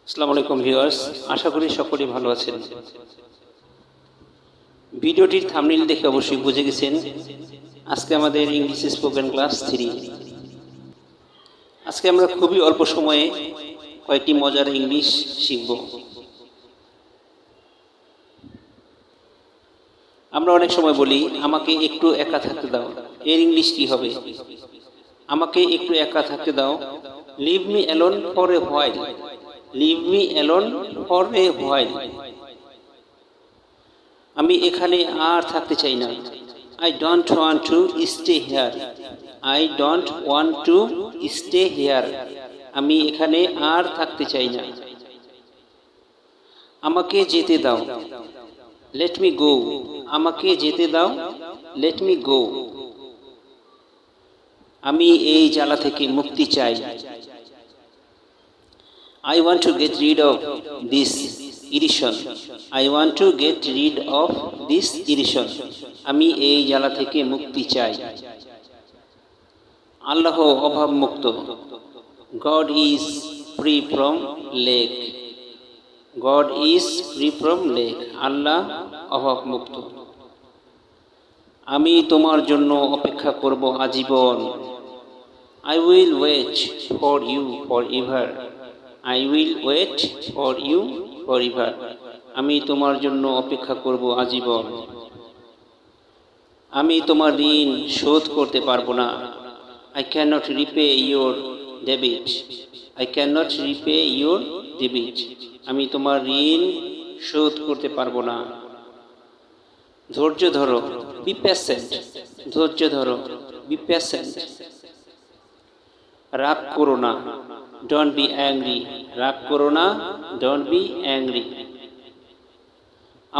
আসসালামু আলাইকুম ভিউয়ার্স, আশা করি সকলেই ভালো আছেন। ভিডিওটির থাম্বনেইল দেখে অবশ্যই বুঝে গেছেন আজকে আমাদের ইংলিশ স্পোকেন ক্লাস 3। আজকে আমরা খুবই অল্প সময়ে কয়েকটি মজার ইংলিশ শিখব। আমরা অনেক সময় বলি আমাকে একটু একা থাকতে দাও। এর ইংলিশ কি হবে? আমাকে একটু একা থাকতে দাও। Leave me alone for a while. Leave me alone for a while. আমি এখানে আর থাকতে চাই না। I don't want to stay here. I don't want to stay here. আমি এখানে আর থাকতে চাই না। আমাকে যেতে দাও। Let me go. আমাকে যেতে দাও। Let me go. আমি এই জ্বালা থেকে মুক্তি চাই। I want to get rid of this irritation. I want to get rid of this irritation. আমি এই জ্বালা থেকে মুক্তি চাই। আল্লাহ অভাব মুক্ত। God is free from lack. God is free from lack. আল্লাহ অভাব মুক্ত। আমি তোমার জন্য অপেক্ষা করব আজীবন। I will wait for you forever. I will wait for you forever. আমি তোমার জন্য অপেক্ষা করব আজীবন। আমি তোমার ঋণ শোধ করতে পারবো না। I cannot repay your debt. I cannot repay your debt. আমি তোমার ঋণ শোধ করতে পারবো না। ধৈর্য ধরো। Be patient. ধৈর্য ধরো। Be patient. রাগ করো না। Don't be angry. রাগ করো না। Don't be angry.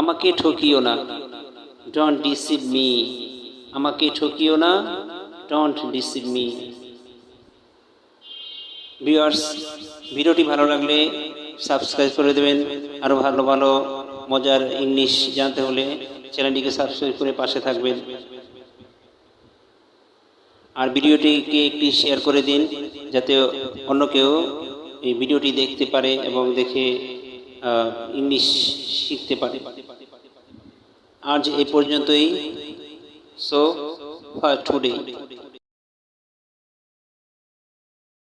আমাকে ঠকিও না। Don't deceive me. আমাকে ঠকিও না। Don't deceive me. ভিউয়ার্স, ভিডিওটি ভালো লাগলে সাবস্ক্রাইব করে দেবেন। আরও ভালো ভালো মজার ইংলিশ জানতে হলে চ্যানেলটিকে সাবস্ক্রাইব করে পাশে থাকবেন। আর ভিডিওটিকে একটি শেয়ার করে দিন যাতে অন্য কেউ এই ভিডিওটি দেখতে পারে এবং দেখে ইংলিশ শিখতে পারে। আজ এই পর্যন্তই। So for today.